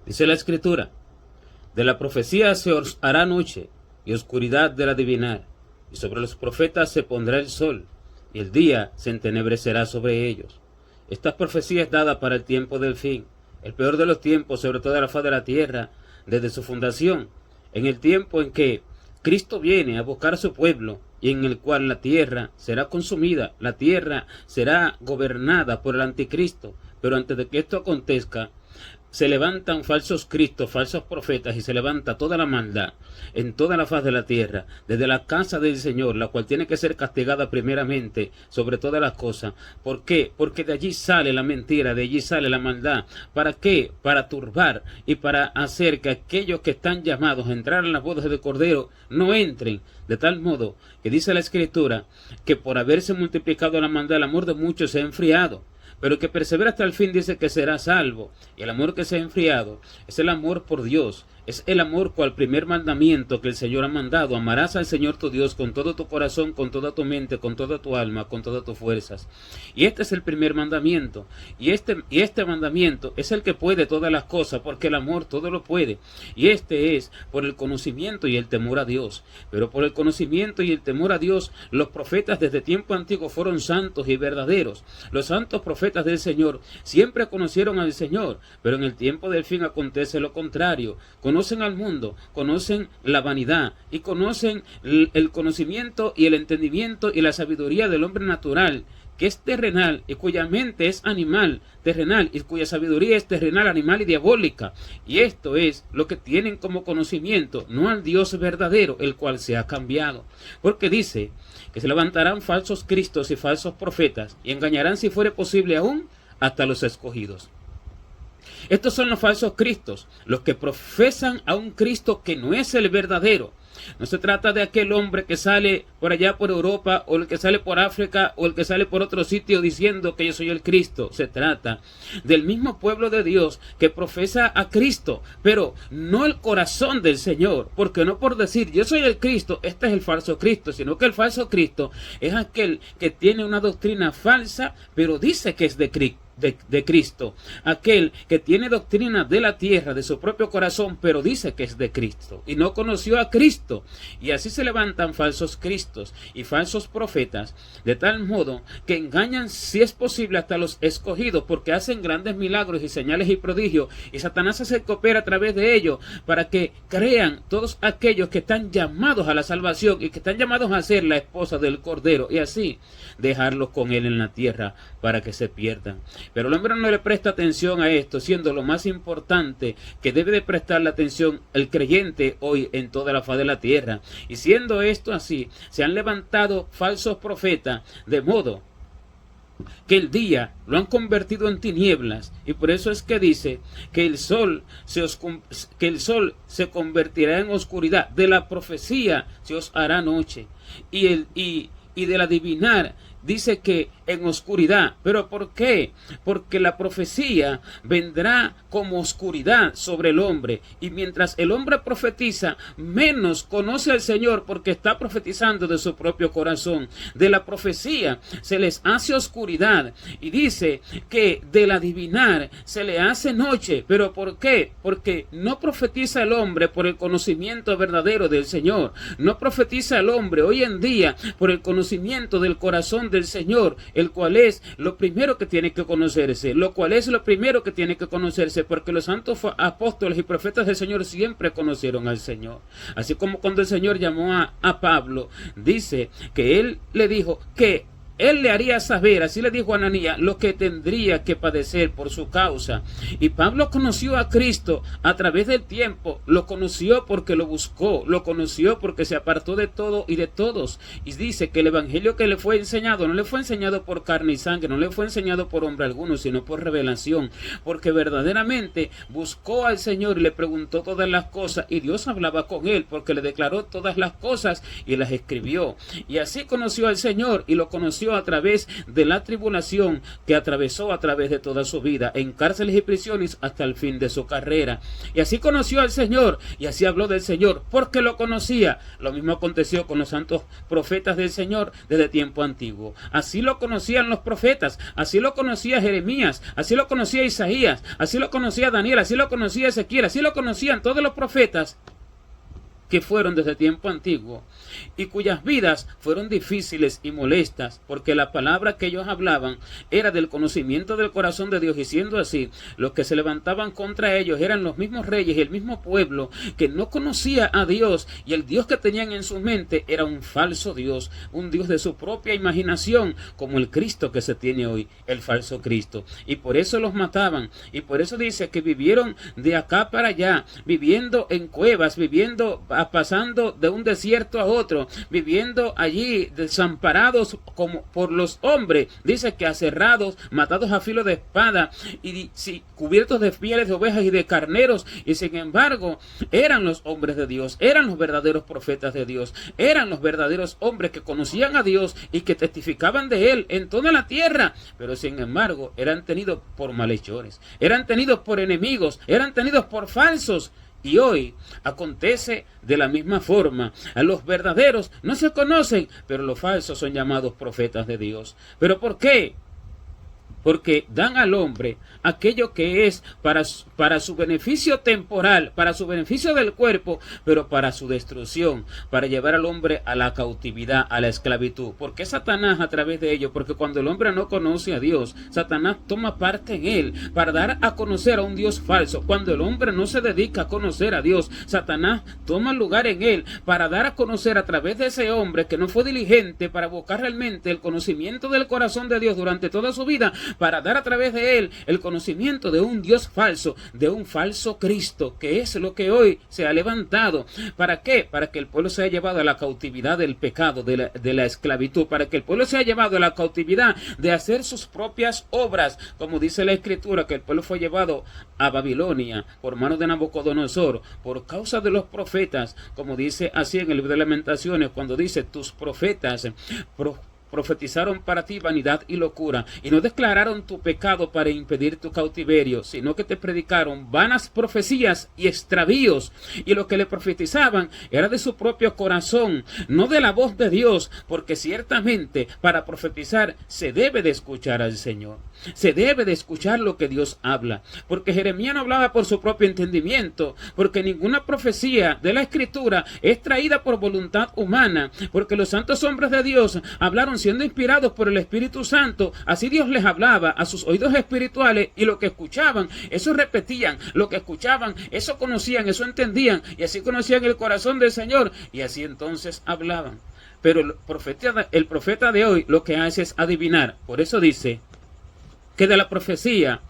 Dice la Escritura: de la profecía se os hará noche, y oscuridad del adivinar, y sobre los profetas se pondrá el sol, y el día se entenebrecerá sobre ellos. Estas profecías dadas para el tiempo del fin, el peor de los tiempos sobre toda la faz de la tierra, desde su fundación, en el tiempo en que Cristo viene a buscar a su pueblo, y en el cual la tierra será consumida, la tierra será gobernada por el anticristo. Pero antes de que esto acontezca, se levantan falsos cristos, falsos profetas, y se levanta toda la maldad en toda la faz de la tierra, desde la casa del Señor, la cual tiene que ser castigada primeramente sobre todas las cosas. ¿Por qué? Porque de allí sale la mentira, de allí sale la maldad. ¿Para qué? Para turbar y para hacer que aquellos que están llamados a entrar en las bodas del Cordero no entren. De tal modo que dice la Escritura que por haberse multiplicado la maldad, el amor de muchos se ha enfriado. Pero el que persevera hasta el fin dice que será salvo. Y el amor que se ha enfriado es el amor por Dios. Es el amor cual primer mandamiento que el Señor ha mandado. Amarás al Señor tu Dios con todo tu corazón, con toda tu mente, con toda tu alma, con todas tus fuerzas. Y este es el primer mandamiento. Y este mandamiento es el que puede todas las cosas, porque el amor todo lo puede. Y este es por el conocimiento y el temor a Dios. Pero por el conocimiento y el temor a Dios, los profetas desde tiempo antiguo fueron santos y verdaderos. Los santos profetas del Señor siempre conocieron al Señor, pero en el tiempo del fin acontece lo contrario. Conocen al mundo, conocen la vanidad y conocen el conocimiento y el entendimiento y la sabiduría del hombre natural, que es terrenal y cuya mente es animal, terrenal, y cuya sabiduría es terrenal, animal y diabólica. Y esto es lo que tienen como conocimiento, no al Dios verdadero, el cual se ha cambiado. Porque dice que se levantarán falsos cristos y falsos profetas, y engañarán, si fuere posible aún, hasta los escogidos. Estos son los falsos cristos, los que profesan a un Cristo que no es el verdadero. No se trata de aquel hombre que sale por allá por Europa, o el que sale por África, o el que sale por otro sitio diciendo que yo soy el Cristo. Se trata del mismo pueblo de Dios que profesa a Cristo, pero no el corazón del Señor, porque no por decir yo soy el Cristo, este es el falso Cristo, sino que el falso Cristo es aquel que tiene una doctrina falsa, pero dice que es de Cristo, aquel que tiene doctrina de la tierra, de su propio corazón, pero dice que es de Cristo y no conoció a Cristo. Y así se levantan falsos cristos y falsos profetas, de tal modo que engañan, si es posible, hasta los escogidos, porque hacen grandes milagros y señales y prodigios, y Satanás se coopera a través de ellos para que crean todos aquellos que están llamados a la salvación y que están llamados a ser la esposa del Cordero, y así dejarlos con él en la tierra para que se pierdan. Pero el hombre no le presta atención a esto, siendo lo más importante que debe de prestarle atención el creyente hoy en toda la faz de la tierra. Y siendo esto así, se han levantado falsos profetas, de modo que el día lo han convertido en tinieblas, y por eso es que dice que el sol se convertirá en oscuridad, de la profecía se os hará noche, y del adivinar dice que en oscuridad. ¿Pero por qué? Porque la profecía vendrá como oscuridad sobre el hombre, y mientras el hombre profetiza, menos conoce al Señor, porque está profetizando de su propio corazón. De la profecía se les hace oscuridad, y dice que del adivinar se le hace noche. ¿Pero por qué? Porque no profetiza el hombre por el conocimiento verdadero del Señor, no profetiza el hombre hoy en día por el conocimiento del corazón del Señor, el cual es lo primero que tiene que conocerse, porque los santos apóstoles y profetas del Señor siempre conocieron al Señor. Así como cuando el Señor llamó a Pablo, dice que él le dijo que él le haría saber, así le dijo a Ananías, lo que tendría que padecer por su causa. Y Pablo conoció a Cristo a través del tiempo, lo conoció porque lo buscó, lo conoció porque se apartó de todo y de todos. Y dice que el evangelio que le fue enseñado, no le fue enseñado por carne y sangre, no le fue enseñado por hombre alguno, sino por revelación, porque verdaderamente buscó al Señor y le preguntó todas las cosas, y Dios hablaba con él, porque le declaró todas las cosas y las escribió. Y así conoció al Señor, y lo conoció conoció a través de la tribulación que atravesó a través de toda su vida, en cárceles y prisiones hasta el fin de su carrera. Y así conoció al Señor, y así habló del Señor, porque lo conocía. Lo mismo aconteció con los santos profetas del Señor desde tiempo antiguo. Así lo conocían los profetas, así lo conocía Jeremías, así lo conocía Isaías, así lo conocía Daniel, así lo conocía Ezequiel, así lo conocían todos los profetas que fueron desde tiempo antiguo y cuyas vidas fueron difíciles y molestas, porque la palabra que ellos hablaban era del conocimiento del corazón de Dios, y siendo así, los que se levantaban contra ellos eran los mismos reyes y el mismo pueblo que no conocía a Dios, y el Dios que tenían en su mente era un falso Dios, un Dios de su propia imaginación, como el Cristo que se tiene hoy, el falso Cristo, y por eso los mataban, y por eso dice que vivieron de acá para allá, viviendo en cuevas, pasando de un desierto a otro, viviendo allí desamparados como por los hombres, dice que aserrados, matados a filo de espada y cubiertos de pieles de ovejas y de carneros, y sin embargo eran los hombres de Dios, eran los verdaderos profetas de Dios, eran los verdaderos hombres que conocían a Dios y que testificaban de Él en toda la tierra, pero sin embargo eran tenidos por malhechores, eran tenidos por enemigos, eran tenidos por falsos. Y hoy acontece de la misma forma. A los verdaderos no se conocen, pero los falsos son llamados profetas de Dios. ¿Pero por qué? Porque dan al hombre aquello que es para su beneficio temporal, para su beneficio del cuerpo, pero para su destrucción, para llevar al hombre a la cautividad, a la esclavitud. ¿Por qué Satanás a través de ello? Porque cuando el hombre no conoce a Dios, Satanás toma parte en él para dar a conocer a un Dios falso. Cuando el hombre no se dedica a conocer a Dios, Satanás toma lugar en él para dar a conocer a través de ese hombre que no fue diligente para buscar realmente el conocimiento del corazón de Dios durante toda su vida, para dar a través de él el conocimiento de un Dios falso, de un falso Cristo, que es lo que hoy se ha levantado. ¿Para qué? Para que el pueblo sea llevado a la cautividad del pecado, de la esclavitud, para que el pueblo sea llevado a la cautividad de hacer sus propias obras, como dice la Escritura, que el pueblo fue llevado a Babilonia por mano de Nabucodonosor, por causa de los profetas, como dice así en el libro de Lamentaciones, cuando dice: tus profetas profetizaron para ti vanidad y locura, y no declararon tu pecado para impedir tu cautiverio, sino que te predicaron vanas profecías y extravíos, y lo que le profetizaban era de su propio corazón, no de la voz de Dios, porque ciertamente para profetizar se debe de escuchar al Señor, se debe de escuchar lo que Dios habla, porque Jeremías no hablaba por su propio entendimiento, porque ninguna profecía de la Escritura es traída por voluntad humana, porque los santos hombres de Dios hablaron siendo inspirados por el Espíritu Santo. Así Dios les hablaba a sus oídos espirituales, y lo que escuchaban, eso repetían, lo que escuchaban, eso conocían, eso entendían, y así conocían el corazón del Señor, y así entonces hablaban. Pero el profeta de hoy lo que hace es adivinar. Por eso dice que de la profecía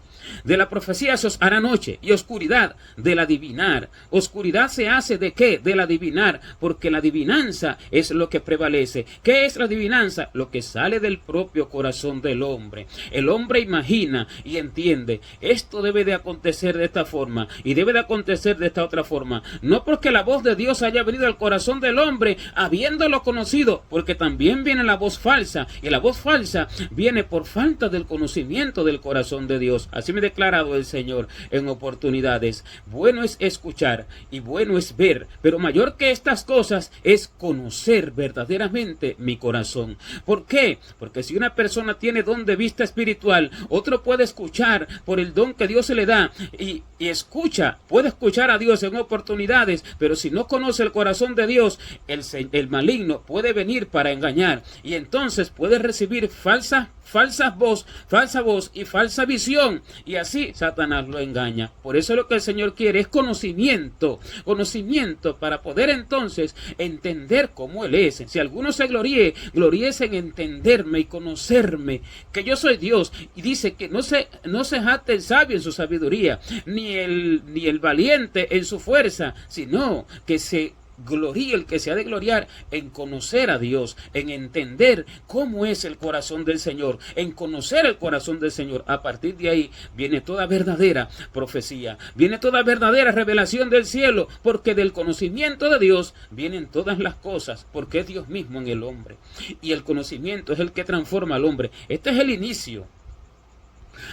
se os hará noche, y oscuridad del adivinar. Oscuridad se hace ¿de qué? Del adivinar, porque la adivinanza es lo que prevalece. ¿Qué es la adivinanza? Lo que sale del propio corazón del hombre. El hombre imagina y entiende: esto debe de acontecer de esta forma, y debe de acontecer de esta otra forma. No porque la voz de Dios haya venido al corazón del hombre habiéndolo conocido, porque también viene la voz falsa, y la voz falsa viene por falta del conocimiento del corazón de Dios. Así me ha declarado el Señor en oportunidades. Bueno es escuchar y bueno es ver, pero mayor que estas cosas es conocer verdaderamente mi corazón. ¿Por qué? Porque si una persona tiene don de vista espiritual, otro puede escuchar por el don que Dios se le da, y puede escuchar a Dios en oportunidades, pero si no conoce el corazón de Dios, el maligno puede venir para engañar, y entonces puede recibir falsa voz y falsa visión, y así Satanás lo engaña. Por eso lo que el Señor quiere es conocimiento para poder entonces entender cómo Él es. Si alguno se gloríese en entenderme y conocerme, que yo soy Dios. Y dice que no se jacte el sabio en su sabiduría, ni el valiente en su fuerza, sino que se gloríe el que se ha de gloriar en conocer a Dios, en entender cómo es el corazón del Señor, en conocer el corazón del Señor. A partir de ahí viene toda verdadera profecía, viene toda verdadera revelación del cielo, porque del conocimiento de Dios vienen todas las cosas, porque es Dios mismo en el hombre. Y el conocimiento es el que transforma al hombre. Este es el inicio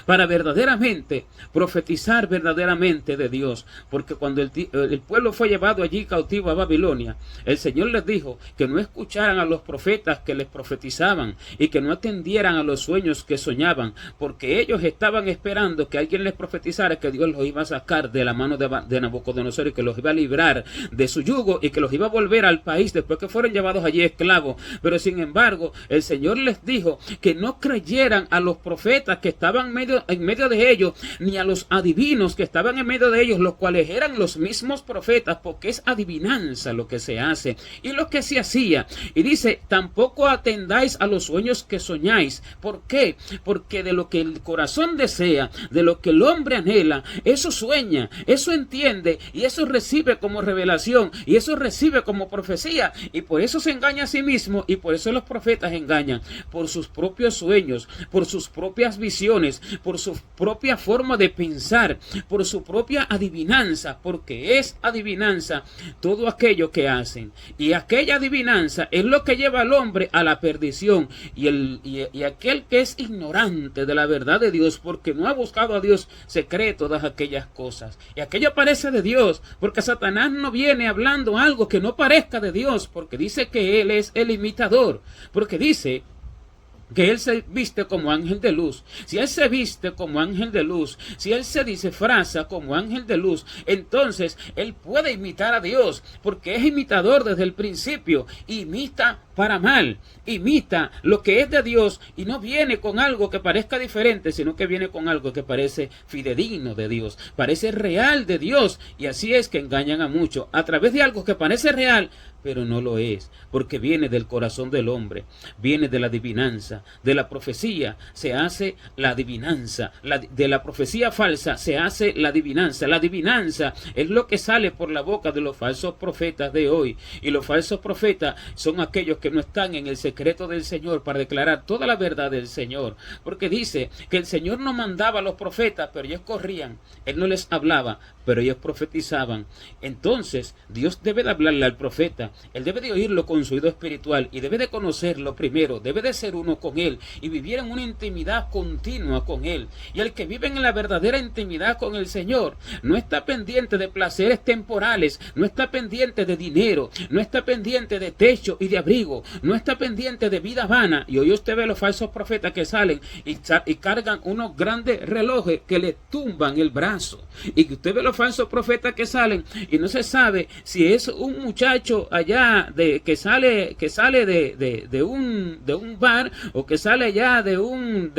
para verdaderamente profetizar verdaderamente de Dios, porque cuando el pueblo fue llevado allí cautivo a Babilonia, el Señor les dijo que no escucharan a los profetas que les profetizaban y que no atendieran a los sueños que soñaban, porque ellos estaban esperando que alguien les profetizara que Dios los iba a sacar de la mano de Nabucodonosor y que los iba a librar de su yugo y que los iba a volver al país después que fueron llevados allí esclavos. Pero sin embargo, el Señor les dijo que no creyeran a los profetas que estaban en medio de ellos, ni a los adivinos que estaban en medio de ellos, los cuales eran los mismos profetas, porque es adivinanza lo que se hace y lo que se hacía. Y dice, tampoco atendáis a los sueños que soñáis. ¿Por qué? Porque de lo que el corazón desea, de lo que el hombre anhela, eso sueña, eso entiende y eso recibe como revelación y eso recibe como profecía, y por eso se engaña a sí mismo, y por eso los profetas engañan, por sus propios sueños, por sus propias visiones, por su propia forma de pensar, por su propia adivinanza, porque es adivinanza todo aquello que hacen, y aquella adivinanza es lo que lleva al hombre a la perdición, y aquel que es ignorante de la verdad de Dios porque no ha buscado a Dios se cree todas aquellas cosas, y aquello parece de Dios, porque Satanás no viene hablando algo que no parezca de Dios, porque dice que él es el imitador, porque dice que él se viste como ángel de luz. Si él se viste como ángel de luz, si él se disfraza como ángel de luz, entonces él puede imitar a Dios, porque es imitador desde el principio. Imita para mal, imita lo que es de Dios y no viene con algo que parezca diferente, sino que viene con algo que parece fidedigno de Dios, parece real de Dios, y así es que engañan a muchos a través de algo que parece real, pero no lo es, porque viene del corazón del hombre, viene de la adivinanza, de la profecía se hace la adivinanza, de la profecía falsa se hace la adivinanza. La adivinanza es lo que sale por la boca de los falsos profetas de hoy, y los falsos profetas son aquellos que no están en el secreto del Señor para declarar toda la verdad del Señor, porque dice que el Señor no mandaba a los profetas, pero ellos corrían, Él no les hablaba, pero ellos profetizaban. Entonces Dios debe de hablarle al profeta, él debe de oírlo con su oído espiritual y debe de conocerlo primero, debe de ser uno con él y vivir en una intimidad continua con él. Y el que vive en la verdadera intimidad con el Señor no está pendiente de placeres temporales, no está pendiente de dinero, no está pendiente de techo y de abrigo, no está pendiente de vida vana. Y hoy usted ve los falsos profetas que salen y cargan unos grandes relojes que le tumban el brazo, y que usted ve los falsos profetas que salen y no se sabe si es un muchacho allá que sale de un bar, o que sale allá de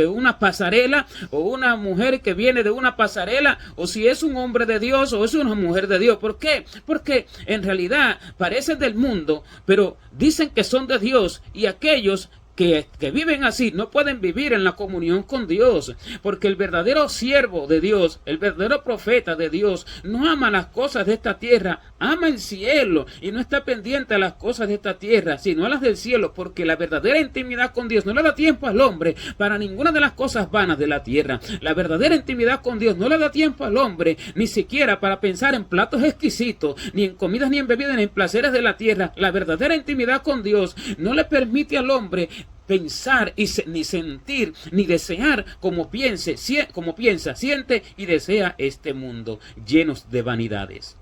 una pasarela, o una mujer que viene de una pasarela, o si es un hombre de Dios o es una mujer de Dios. ¿Por qué? Porque en realidad parecen del mundo, pero dicen que son de Dios, y aquellos que viven así no pueden vivir en la comunión con Dios, porque el verdadero siervo de Dios, el verdadero profeta de Dios, no ama las cosas de esta tierra, ama el cielo y no está pendiente a las cosas de esta tierra, sino a las del cielo, porque la verdadera intimidad con Dios no le da tiempo al hombre para ninguna de las cosas vanas de la tierra. La verdadera intimidad con Dios no le da tiempo al hombre ni siquiera para pensar en platos exquisitos, ni en comidas, ni en bebidas, ni en placeres de la tierra. La verdadera intimidad con Dios no le permite al hombre pensar ni sentir ni desear como piensa, siente y desea este mundo llenos de vanidades.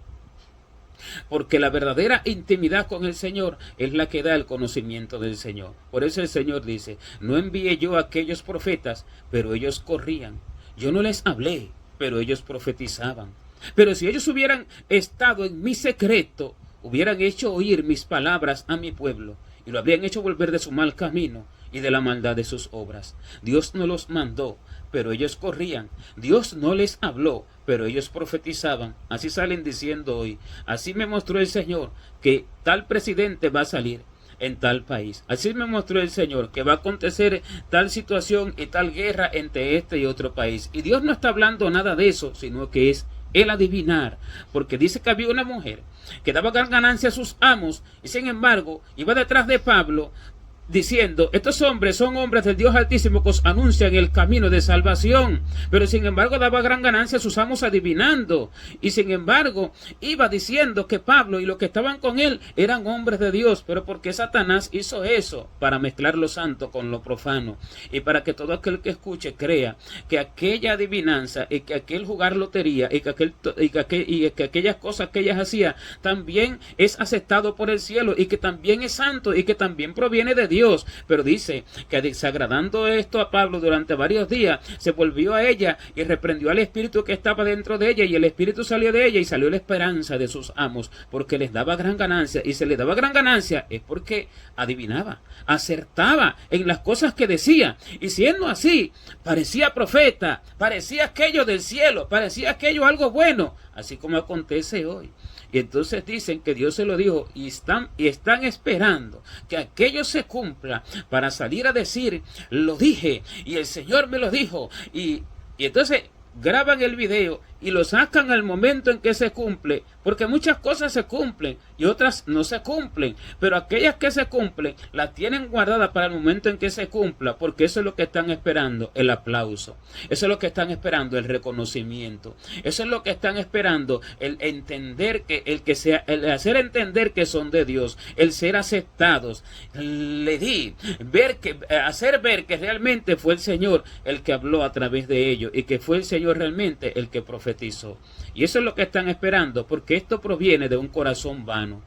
Porque la verdadera intimidad con el Señor es la que da el conocimiento del Señor. Por eso el Señor dice: no envié yo a aquellos profetas, pero ellos corrían. Yo no les hablé, pero ellos profetizaban. Pero si ellos hubieran estado en mi secreto, hubieran hecho oír mis palabras a mi pueblo, y lo habrían hecho volver de su mal camino y de la maldad de sus obras. Dios no los mandó, pero ellos corrían. Dios no les habló, pero ellos profetizaban. Así salen diciendo hoy: así me mostró el Señor que tal presidente va a salir en tal país. Así me mostró el Señor que va a acontecer tal situación y tal guerra entre este y otro país. Y Dios no está hablando nada de eso, sino que es el adivinar, porque dice que había una mujer que daba gran ganancia a sus amos y sin embargo iba detrás de Pablo diciendo, estos hombres son hombres del Dios Altísimo que os anuncian el camino de salvación, pero sin embargo daba gran ganancia a sus amos adivinando, y sin embargo iba diciendo que Pablo y los que estaban con él eran hombres de Dios, pero porque Satanás hizo eso para mezclar lo santo con lo profano, y para que todo aquel que escuche crea que aquella adivinanza y que aquel jugar lotería y que aquellas cosas que ellas hacían también es aceptado por el cielo y que también es santo y que también proviene de Dios. Pero dice que desagradando esto a Pablo durante varios días, se volvió a ella y reprendió al espíritu que estaba dentro de ella, y el espíritu salió de ella y salió la esperanza de sus amos, porque les daba gran ganancia, y se les daba gran ganancia es porque adivinaba, acertaba en las cosas que decía, y siendo así, parecía profeta, parecía aquello del cielo, parecía aquello algo bueno, así como acontece hoy. Y entonces dicen que Dios se lo dijo y están esperando que aquello se cumpla para salir a decir, lo dije y el Señor me lo dijo. Y entonces graban el video y lo sacan al momento en que se cumple, porque muchas cosas se cumplen y otras no se cumplen, pero aquellas que se cumplen las tienen guardadas para el momento en que se cumpla, porque eso es lo que están esperando, el aplauso, eso es lo que están esperando, el reconocimiento, eso es lo que están esperando, el entender que el hacer entender que son de Dios, el ser aceptados, hacer ver que realmente fue el Señor el que habló a través de ellos y que fue el Señor realmente el que profetizó. Y eso es lo que están esperando, porque esto proviene de un corazón vano,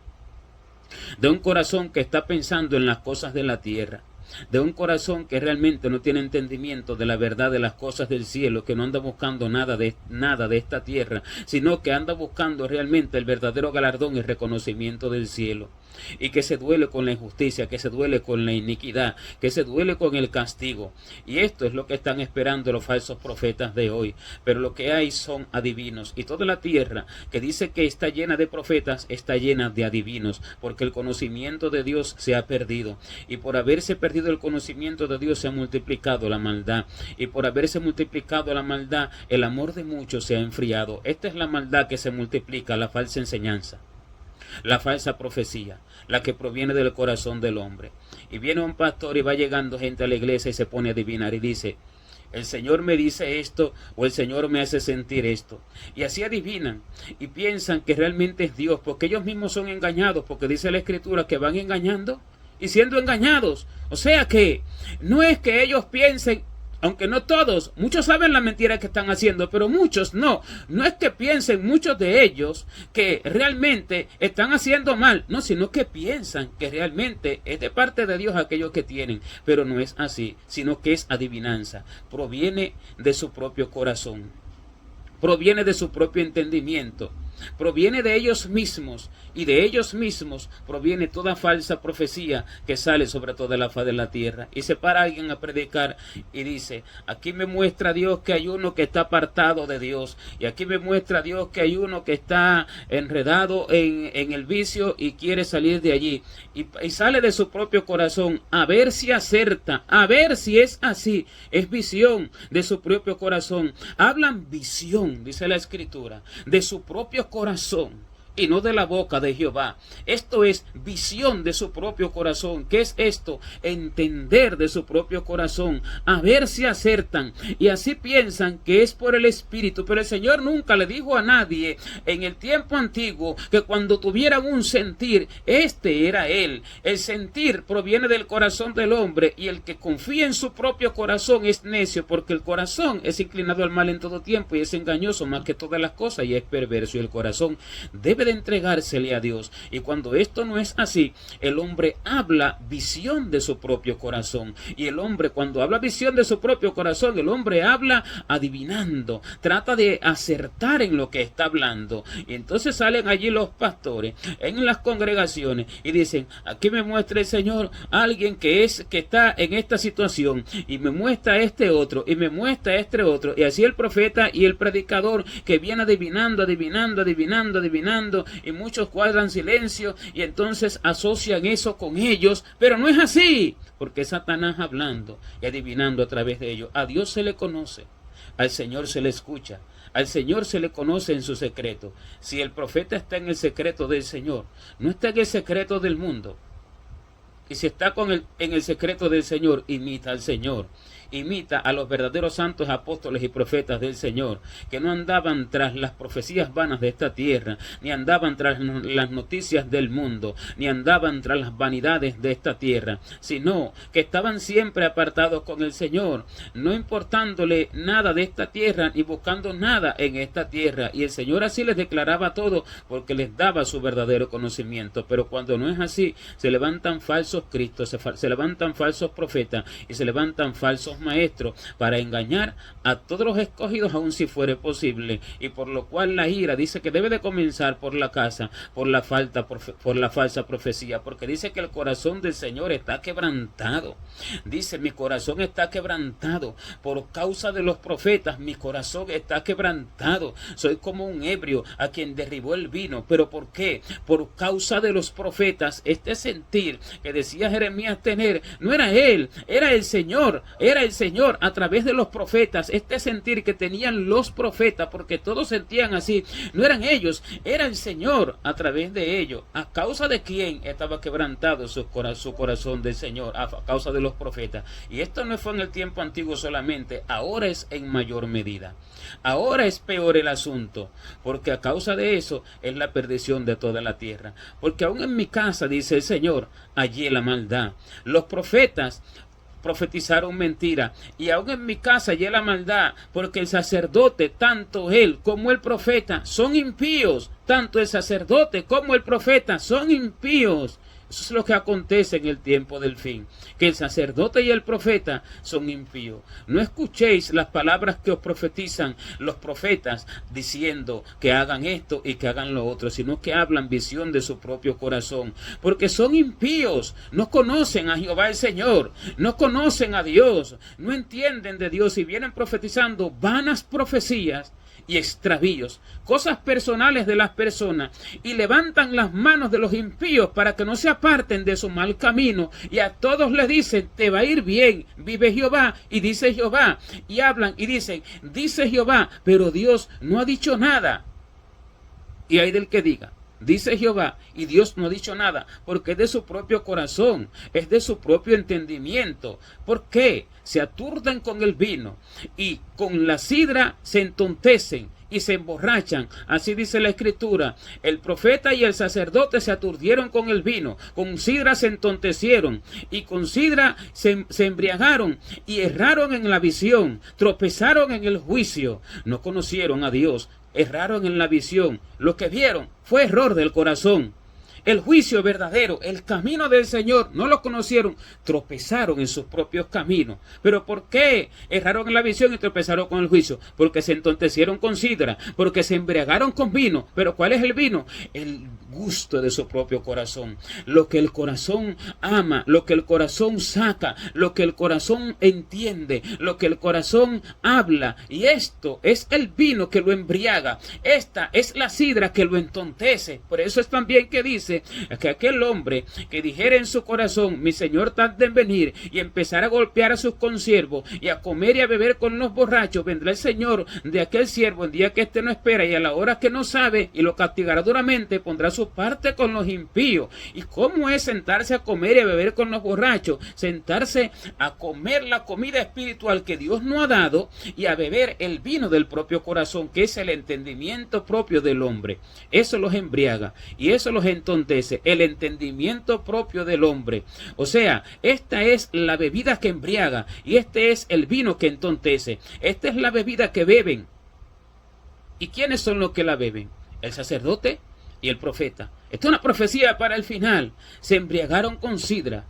de un corazón que está pensando en las cosas de la tierra, de un corazón que realmente no tiene entendimiento de la verdad de las cosas del cielo, que no anda buscando nada de esta tierra, sino que anda buscando realmente el verdadero galardón y reconocimiento del cielo, y que se duele con la injusticia, que se duele con la iniquidad, que se duele con el castigo. Y esto es lo que están esperando los falsos profetas de hoy. Pero lo que hay son adivinos, y toda la tierra que dice que está llena de profetas está llena de adivinos, porque el conocimiento de Dios se ha perdido, y por haberse perdido el conocimiento de Dios se ha multiplicado la maldad, y por haberse multiplicado la maldad el amor de muchos se ha enfriado. Esta es la maldad que se multiplica, la falsa enseñanza, la falsa profecía, la que proviene del corazón del hombre. Y viene un pastor y va llegando gente a la iglesia y se pone a adivinar y dice, el Señor me dice esto o el Señor me hace sentir esto. Y así adivinan y piensan que realmente es Dios, porque ellos mismos son engañados, porque dice la Escritura que van engañando y siendo engañados. O sea que no es que ellos piensen, aunque no todos, muchos saben la mentira que están haciendo, pero muchos no. No es que piensen muchos de ellos que realmente están haciendo mal, no, sino que piensan que realmente es de parte de Dios aquello que tienen, pero no es así, sino que es adivinanza, proviene de su propio corazón, proviene de su propio entendimiento, proviene de ellos mismos, y de ellos mismos proviene toda falsa profecía que sale sobre toda la faz de la tierra. Y se para alguien a predicar y dice, aquí me muestra Dios que hay uno que está apartado de Dios, y aquí me muestra Dios que hay uno que está enredado en el vicio y quiere salir de allí, y sale de su propio corazón, a ver si acerta, a ver si es así. Es visión de su propio corazón. Hablan visión, dice la Escritura, de su propio corazón y no de la boca de Jehová. Esto es visión de su propio corazón. ¿Qué es esto? Entender de su propio corazón, a ver si acertan, y así piensan que es por el Espíritu, pero el Señor nunca le dijo a nadie en el tiempo antiguo que cuando tuvieran un sentir, este era Él. El sentir proviene del corazón del hombre, y el que confía en su propio corazón es necio, porque el corazón es inclinado al mal en todo tiempo y es engañoso más que todas las cosas y es perverso, y el corazón debe de entregársele a Dios. Y cuando esto no es así, el hombre habla visión de su propio corazón, y el hombre, cuando habla visión de su propio corazón, el hombre habla adivinando, trata de acertar en lo que está hablando. Y entonces salen allí los pastores en las congregaciones y dicen, aquí me muestra el Señor a alguien que está en esta situación, y me muestra este otro, y me muestra este otro, y así el profeta y el predicador que viene adivinando, y muchos guardan silencio y entonces asocian eso con ellos, pero no es así, porque es Satanás hablando y adivinando a través de ellos. A Dios se le conoce Al Señor se le escucha. Al Señor se le conoce en su secreto. Si el profeta está en el secreto del Señor, no está en el secreto del mundo. Y si está en el secreto del Señor, imita al Señor. Imita a los verdaderos santos apóstoles y profetas del Señor, que no andaban tras las profecías vanas de esta tierra, ni andaban tras las noticias del mundo, ni andaban tras las vanidades de esta tierra, sino que estaban siempre apartados con el Señor, no importándole nada de esta tierra, ni buscando nada en esta tierra. Y el Señor así les declaraba todo, porque les daba su verdadero conocimiento. Pero cuando no es así, se levantan falsos cristos, se levantan falsos profetas, y se levantan falsos maestros para engañar a todos los escogidos, aun si fuere posible, y por lo cual la ira dice que debe de comenzar por la casa, por la falsa profecía, porque dice que el corazón del Señor está quebrantado. Dice: mi corazón está quebrantado por causa de los profetas, mi corazón está quebrantado, soy como un ebrio a quien derribó el vino. ¿Pero por qué? Por causa de los profetas. Este sentir que decía Jeremías tener, no era él, era el Señor, a través de los profetas. Este sentir que tenían los profetas, porque todos sentían así, no eran ellos, era el Señor a través de ellos. ¿A causa de quién estaba quebrantado su corazón del Señor? A causa de los profetas. Y esto no fue en el tiempo antiguo solamente, ahora es en mayor medida. Ahora es peor el asunto, porque a causa de eso es la perdición de toda la tierra. Porque aún en mi casa, dice el Señor, hallé la maldad. Los profetas profetizaron mentira, y aún en mi casa hallé la maldad, porque el sacerdote, tanto él como el profeta, son impíos. Tanto el sacerdote como el profeta son impíos. Eso es lo que acontece en el tiempo del fin, que el sacerdote y el profeta son impíos. No escuchéis las palabras que os profetizan los profetas diciendo que hagan esto y que hagan lo otro, sino que hablan visión de su propio corazón, porque son impíos, no conocen a Jehová el Señor, no conocen a Dios, no entienden de Dios y vienen profetizando vanas profecías y extravíos, cosas personales de las personas, y levantan las manos de los impíos para que no se aparten de su mal camino, y a todos les dicen: te va a ir bien, vive Jehová, y dice Jehová, y hablan y dicen: dice Jehová, pero Dios no ha dicho nada. Y hay del que diga: dice Jehová, y Dios no ha dicho nada, porque es de su propio corazón, es de su propio entendimiento. ¿Por qué? Se aturden con el vino y con la sidra se entontecen y se emborrachan. Así dice la Escritura: el profeta y el sacerdote se aturdieron con el vino, con sidra se entontecieron, y con sidra se embriagaron, y erraron en la visión, tropezaron en el juicio, no conocieron a Dios, erraron en la visión. Lo que vieron fue error del corazón. El juicio verdadero, el camino del Señor, no lo conocieron, tropezaron en sus propios caminos. ¿Pero por qué erraron en la visión y tropezaron con el juicio? Porque se entontecieron con sidra, porque se embriagaron con vino. ¿Pero cuál es el vino? El gusto de su propio corazón, lo que el corazón ama, lo que el corazón saca, lo que el corazón entiende, lo que el corazón habla. Y esto es el vino que lo embriaga, esta es la sidra que lo entontece. Por eso es también que dice que aquel hombre que dijera en su corazón: mi Señor tarda en venir, y empezar a golpear a sus consiervos y a comer y a beber con los borrachos, vendrá el Señor de aquel siervo el día que éste no espera y a la hora que no sabe, y lo castigará duramente, pondrá su parte con los impíos. ¿Y cómo es sentarse a comer y a beber con los borrachos? Sentarse a comer la comida espiritual que Dios no ha dado y a beber el vino del propio corazón, que es el entendimiento propio del hombre. Eso los embriaga y eso los entontece, el entendimiento propio del hombre. O sea, esta es la bebida que embriaga y este es el vino que entontece. Esta es la bebida que beben. ¿Y quiénes son los que la beben? El sacerdote y el profeta. Esta es una profecía para el final. Se embriagaron con sidra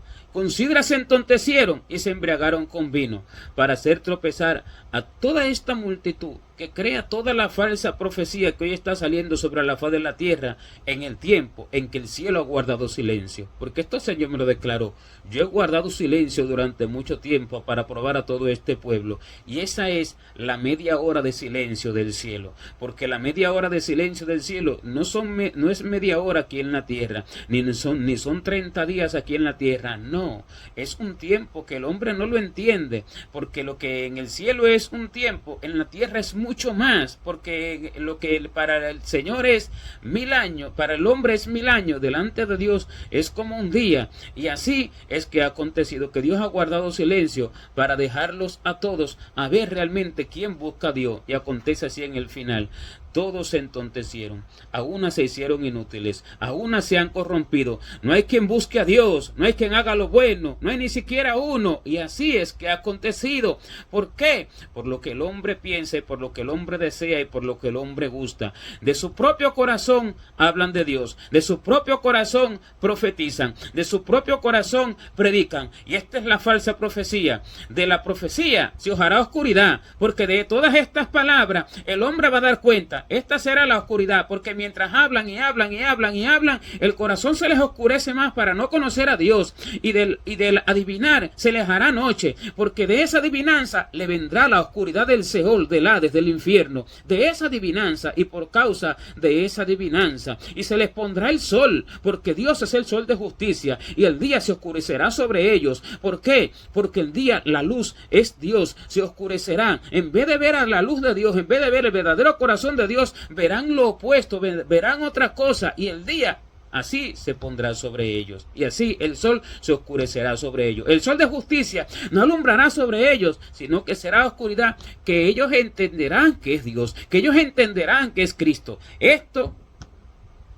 se entontecieron y se embriagaron con vino, para hacer tropezar a toda esta multitud que crea toda la falsa profecía que hoy está saliendo sobre la faz de la tierra, en el tiempo en que el cielo ha guardado silencio. Porque esto el Señor me lo declaró: yo he guardado silencio durante mucho tiempo para probar a todo este pueblo. Y esa es la media hora de silencio del cielo, porque la media hora de silencio del cielo no es media hora aquí en la tierra, ni son 30 días aquí en la tierra, no. No, es un tiempo que el hombre no lo entiende, porque lo que en el cielo es un tiempo, en la tierra es mucho más, porque lo que para el Señor es 1000 años, para el hombre es 1000 años, delante de Dios es como un día. Y así es que ha acontecido, que Dios ha guardado silencio para dejarlos a todos a ver realmente quién busca a Dios, y acontece así en el final. Todos se entontecieron, a unas se hicieron inútiles, a unas se han corrompido. No hay quien busque a Dios, no hay quien haga lo bueno, no hay ni siquiera uno. Y así es que ha acontecido. ¿Por qué? Por lo que el hombre piensa, y por lo que el hombre desea, y por lo que el hombre gusta. De su propio corazón hablan de Dios, de su propio corazón profetizan, de su propio corazón predican. Y esta es la falsa profecía. De la profecía se os hará oscuridad, porque de todas estas palabras el hombre va a dar cuenta. Esta será la oscuridad, porque mientras hablan y hablan y hablan y hablan, el corazón se les oscurece más para no conocer a Dios, y del adivinar se les hará noche, porque de esa adivinanza le vendrá la oscuridad del Seol, del Hades, del infierno, de esa adivinanza y por causa de esa adivinanza, y se les pondrá el sol, porque Dios es el sol de justicia, y el día se oscurecerá sobre ellos. ¿Por qué? Porque el día, la luz es Dios, se oscurecerá. En vez de ver a la luz de Dios, en vez de ver el verdadero corazón de Dios, verán lo opuesto, verán otra cosa, y el día así se pondrá sobre ellos, y así el sol se oscurecerá sobre ellos. El sol de justicia no alumbrará sobre ellos, sino que será oscuridad, que ellos entenderán que es Dios, que ellos entenderán que es Cristo. Esto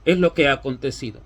es lo que ha acontecido,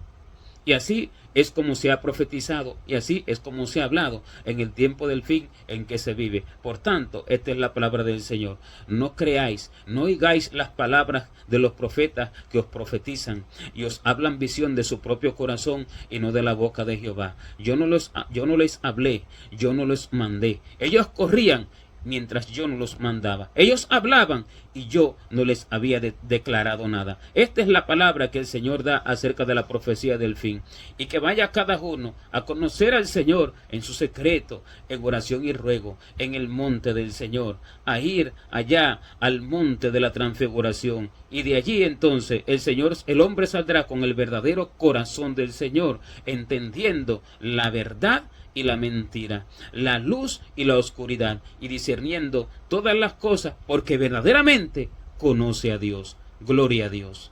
y así es como se ha profetizado, y así es como se ha hablado en el tiempo del fin en que se vive. Por tanto, esta es la palabra del Señor. No creáis, no oigáis las palabras de los profetas que os profetizan y os hablan visión de su propio corazón y no de la boca de Jehová. Yo no les hablé, yo no los mandé. Ellos corrían mientras yo no los mandaba. Ellos hablaban y yo no les había declarado nada. Esta es la palabra que el Señor da acerca de la profecía del fin. Y que vaya cada uno a conocer al Señor en su secreto, en oración y ruego, en el monte del Señor, a ir allá al monte de la transfiguración. Y de allí entonces el hombre saldrá con el verdadero corazón del Señor, entendiendo la verdad y la mentira, la luz y la oscuridad, y discerniendo todas las cosas, porque verdaderamente conoce a Dios. Gloria a Dios.